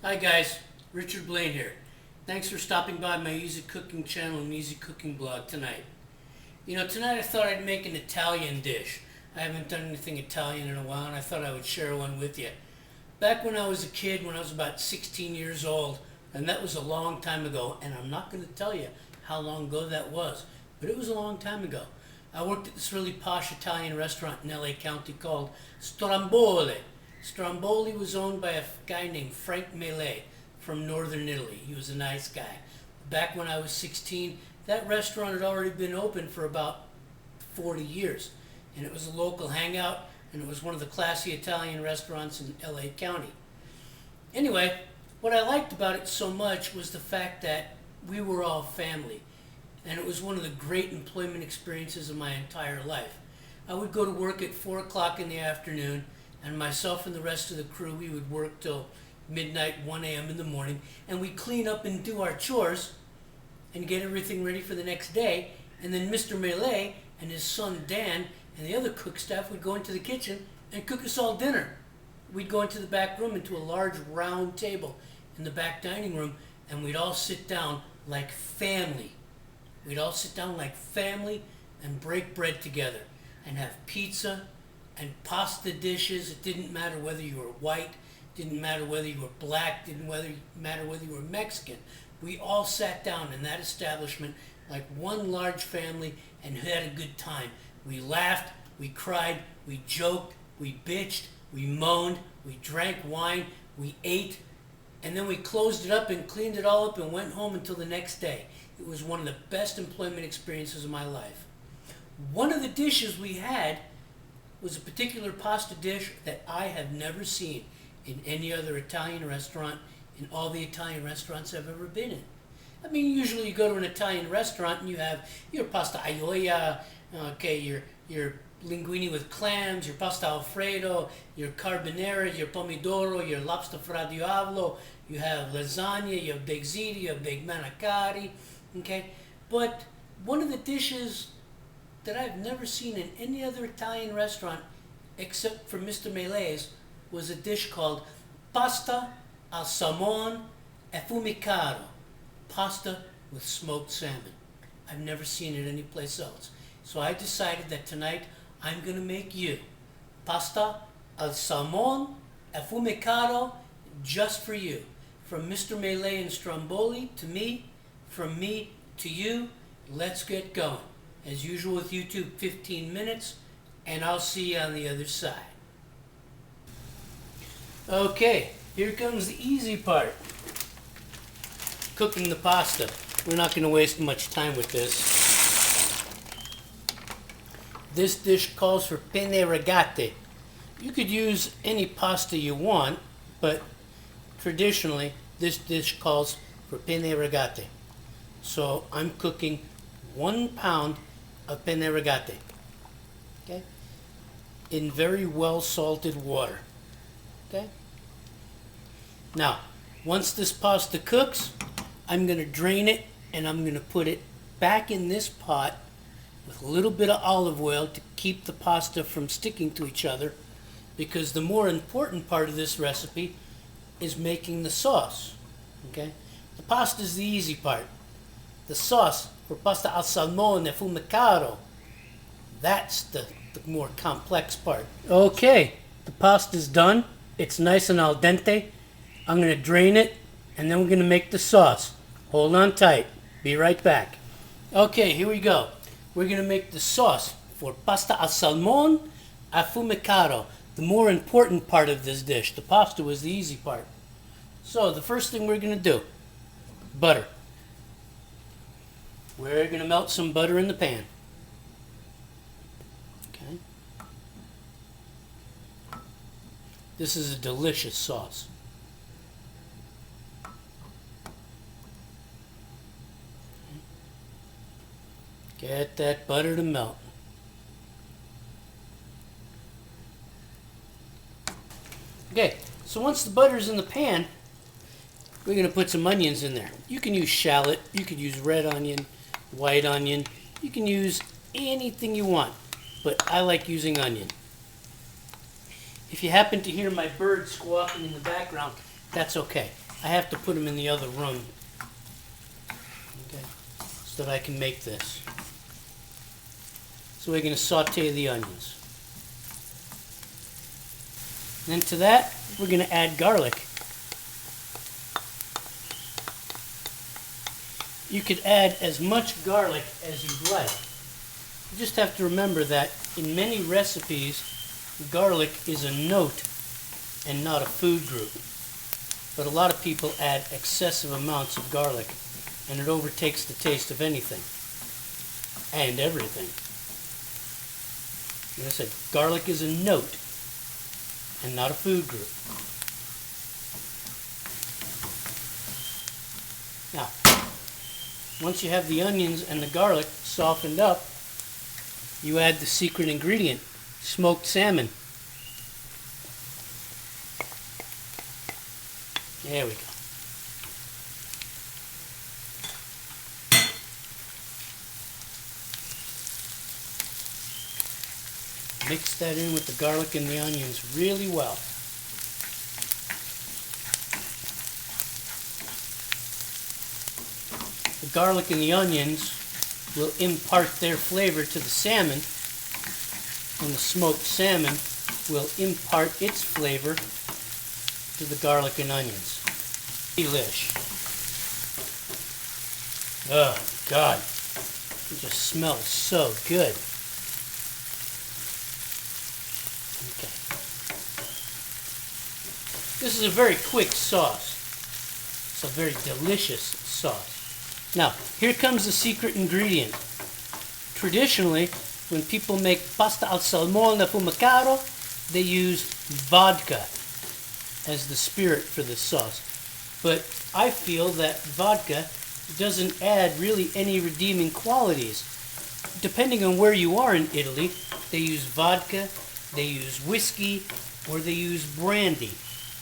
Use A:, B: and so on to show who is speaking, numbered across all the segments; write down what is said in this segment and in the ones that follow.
A: Hi guys, Richard Blaine here. Thanks for stopping by my Easy Cooking channel and Easy Cooking blog tonight. Tonight I thought I'd make an Italian dish. I haven't done anything Italian in a while and I thought I would share one with you. Back when I was a kid, when I was about 16 years old, and that was a long time ago, and I'm not going to tell you how long ago that was, but it was a long time ago. I worked at this really posh Italian restaurant in LA County called Stromboli. Stromboli was owned by a guy named Frank Mele from northern Italy. He was a nice guy. Back when I was 16, that restaurant had already been open for about 40 years. And it was a local hangout, and it was one of the classy Italian restaurants in LA County. Anyway, what I liked about it so much was the fact that we were all family. And it was one of the great employment experiences of my entire life. I would go to work at 4 o'clock in the afternoon, and myself and the rest of the crew, we would work till midnight, 1 a.m. in the morning, and we'd clean up and do our chores and get everything ready for the next day. And then Mr. Mele and his son Dan and the other cook staff would go into the kitchen and cook us all dinner. We'd go into the back room, into a large round table in the back dining room, and we'd all sit down like family. We'd all sit down like family and break bread together and have pizza and pasta dishes. It didn't matter whether you were white, didn't matter whether you were black, didn't matter whether you were Mexican. We all sat down in that establishment like one large family and had a good time. We laughed, we cried, we joked, we bitched, we moaned, we drank wine, we ate, and then we closed it up and cleaned it all up and went home until the next day. It was one of the best employment experiences of my life. One of the dishes we had was a particular pasta dish that I have never seen in any other Italian restaurant, in all the Italian restaurants I've ever been in. I mean, usually you go to an Italian restaurant and you have your pasta aglio, okay, your linguine with clams, your pasta alfredo, your carbonara, your pomodoro, your lobster fra diavolo, you have lasagna, you have baked ziti, you have baked manicotti, okay? But one of the dishes that I've never seen in any other Italian restaurant except for Mr. Mele's was a dish called pasta al Salmone Affumicato, pasta with smoked salmon. I've never seen it anyplace else. So I decided that tonight I'm going to make you pasta al Salmone Affumicato just for you. From Mr. Mele and Stromboli to me, from me to you, let's get going. As usual with YouTube, 15 minutes, and I'll see you on the other side. Okay, here comes the easy part. Cooking the pasta. We're not going to waste much time with this. This dish calls for penne regate. You could use any pasta you want, but traditionally this dish calls for penne regate. So I'm cooking 1 pound of penne regate, okay, in very well salted water. Okay. Now, once this pasta cooks, I'm going to drain it and I'm going to put it back in this pot with a little bit of olive oil to keep the pasta from sticking to each other, because the more important part of this recipe is making the sauce. Okay? The pasta is the easy part. The sauce for pasta al Salmone Affumicato, that's the more complex part. Okay, the pasta's done. It's nice and al dente. I'm going to drain it, and then we're going to make the sauce. Hold on tight. Be right back. Okay, here we go. We're going to make the sauce for pasta al Salmone Affumicato, the more important part of this dish. The pasta was the easy part. So the first thing we're going to do, butter. We're going to melt some butter in the pan. Okay. This is a delicious sauce. Get that butter to melt. Okay, so once the butter's in the pan, we're going to put some onions in there. You can use shallot, you could use red onion, white onion, you can use anything you want, but I like using onion. If you happen to hear my bird squawking in the background, that's okay. I have to put them in the other room, okay, so that I can make this. So we're going to saute the onions. And then to that, we're going to add garlic. You could add as much garlic as you'd like. You just have to remember that in many recipes, garlic is a note and not a food group. But a lot of people add excessive amounts of garlic, and it overtakes the taste of anything and everything. Like I said, garlic is a note and not a food group. Now, once you have the onions and the garlic softened up, you add the secret ingredient, smoked salmon. There we go. Mix that in with the garlic and the onions really well. The garlic and the onions will impart their flavor to the salmon, and the smoked salmon will impart its flavor to the garlic and onions. Delish. Oh, God. It just smells so good. Okay. This is a very quick sauce. It's a very delicious sauce. Now, here comes the secret ingredient. Traditionally, when people make pasta al salmone affumicato, they use vodka as the spirit for this sauce. But I feel that vodka doesn't add really any redeeming qualities. Depending on where you are in Italy, they use vodka, they use whiskey, or they use brandy.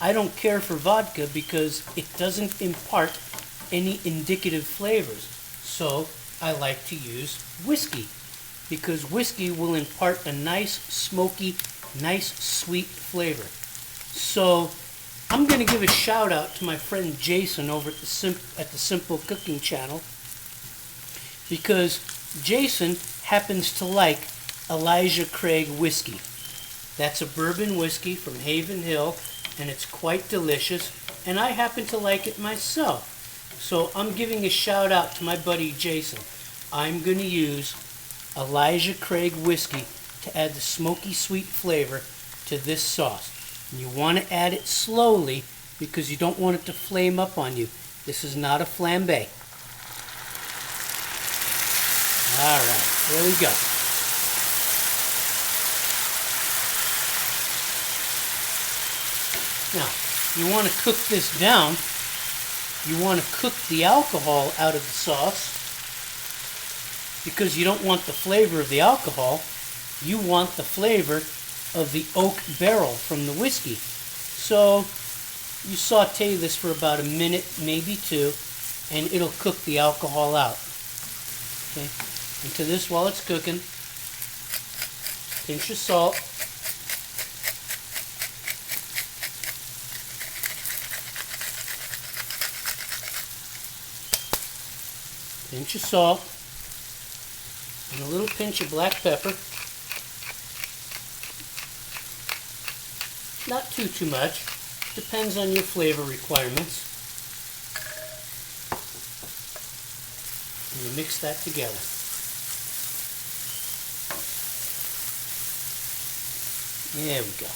A: I don't care for vodka because it doesn't impart any indicative flavors. So I like to use whiskey because whiskey will impart a nice smoky, nice sweet flavor. So I'm going to give a shout out to my friend Jason over at the Simple Cooking channel, because Jason happens to like Elijah Craig whiskey. That's a bourbon whiskey from Haven Hill, and it's quite delicious, and I happen to like it myself. So I'm giving a shout out to my buddy Jason. I'm going to use Elijah Craig whiskey to add the smoky sweet flavor to this sauce. And you want to add it slowly because you don't want it to flame up on you. This is not a flambe. Alright, there we go. Now, you want to cook this down. You want to cook the alcohol out of the sauce because you don't want the flavor of the alcohol. You want the flavor of the oak barrel from the whiskey. So you saute this for about a minute, maybe two, and it'll cook the alcohol out. Okay? And to this, while it's cooking, pinch of salt. Pinch of salt. And a little pinch of black pepper. Not too much. Depends on your flavor requirements. And you mix that together. There we go.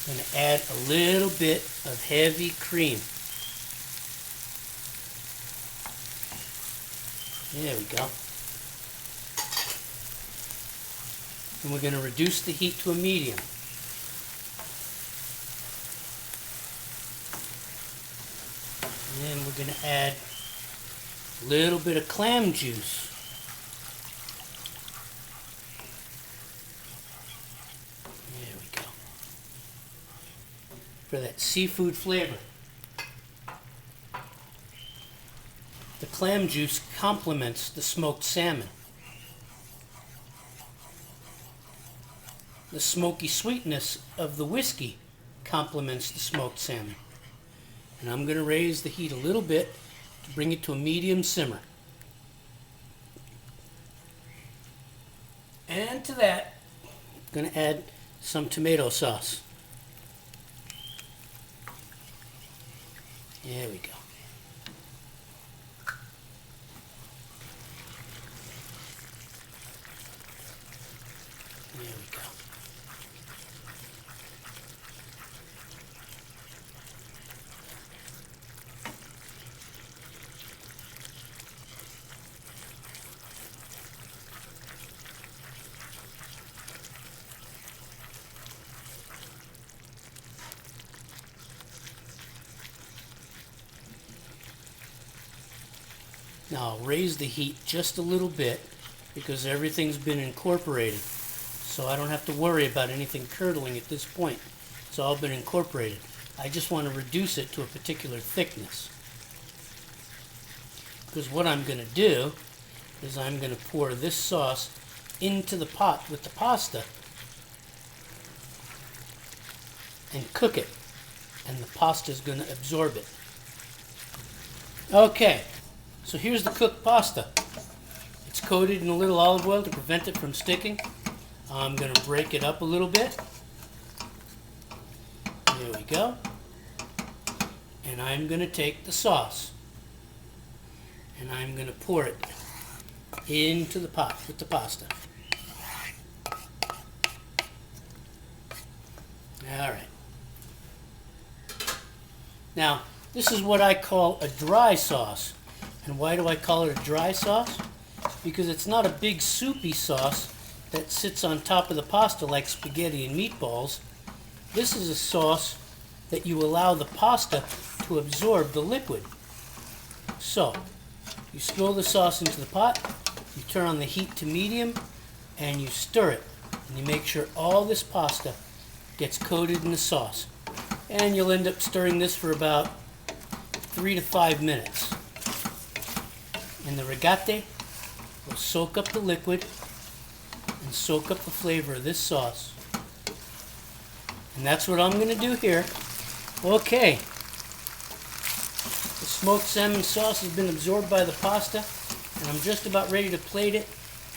A: I'm going to add a little bit of heavy cream. There we go. And we're going to reduce the heat to a medium. And then we're going to add a little bit of clam juice. There we go. For that seafood flavor. The clam juice complements the smoked salmon. The smoky sweetness of the whiskey complements the smoked salmon. And I'm going to raise the heat a little bit to bring it to a medium simmer. And to that, I'm going to add some tomato sauce. There we go. There we go. Now I'll raise the heat just a little bit because everything's been incorporated. So I don't have to worry about anything curdling at this point. It's all been incorporated. I just want to reduce it to a particular thickness. Because what I'm going to do is I'm going to pour this sauce into the pot with the pasta and cook it. And the pasta is going to absorb it. Okay. So here's the cooked pasta. It's coated in a little olive oil to prevent it from sticking. I'm going to break it up a little bit. There we go. And I'm going to take the sauce and I'm going to pour it into the pot with the pasta. Alright. Now, this is what I call a dry sauce. And why do I call it a dry sauce? Because it's not a big soupy sauce that sits on top of the pasta like spaghetti and meatballs. This is a sauce that you allow the pasta to absorb the liquid. So, you spill the sauce into the pot, you turn on the heat to medium, and you stir it. And you make sure all this pasta gets coated in the sauce. And you'll end up stirring this for about 3 to 5 minutes. And the regate will soak up the liquid and soak up the flavor of this sauce. And that's what I'm going to do here. Okay. The smoked salmon sauce has been absorbed by the pasta, and I'm just about ready to plate it.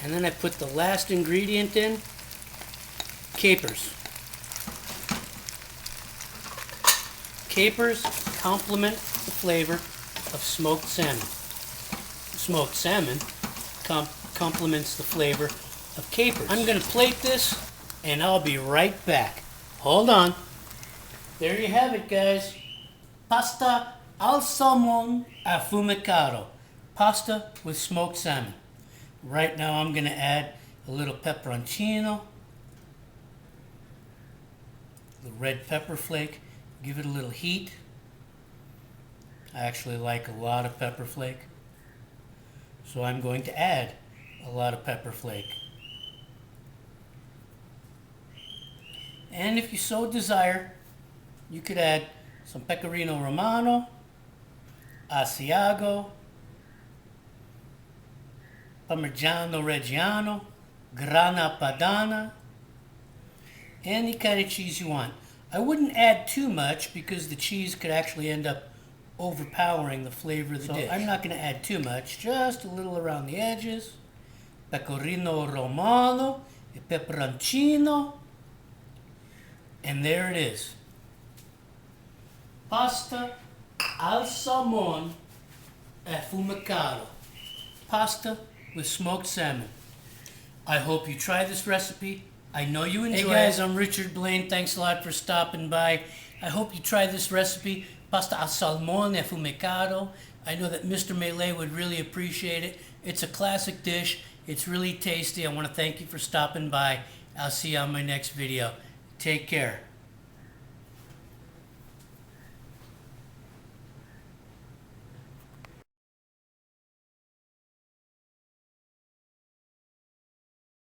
A: And then I put the last ingredient in, capers. Capers complement the flavor of smoked salmon. Smoked salmon complements the flavor of capers. I'm going to plate this and I'll be right back. Hold on. There you have it, guys. Pasta al Salmone Affumicato. Pasta with smoked salmon. Right now I'm going to add a little peperoncino, the red pepper flake. Give it a little heat. I actually like a lot of pepper flake. So I'm going to add a lot of pepper flake. And if you so desire, you could add some pecorino romano, asiago, parmigiano reggiano, grana padano, any kind of cheese you want. I wouldn't add too much because the cheese could actually end up overpowering the flavor of the dish. I'm not going to add too much, just a little around the edges. Pecorino romano, e peperoncino, and there it is. Pasta al Salmone Affumicato. Pasta with smoked salmon. I hope you try this recipe. I know you enjoy it. Hey guys, I'm Richard Blaine. Thanks a lot for stopping by. I hope you try this recipe. Pasta al Salmone Affumicato. I know that Mr. Melee would really appreciate it. It's a classic dish. It's really tasty. I want to thank you for stopping by. I'll see you on my next video. Take care.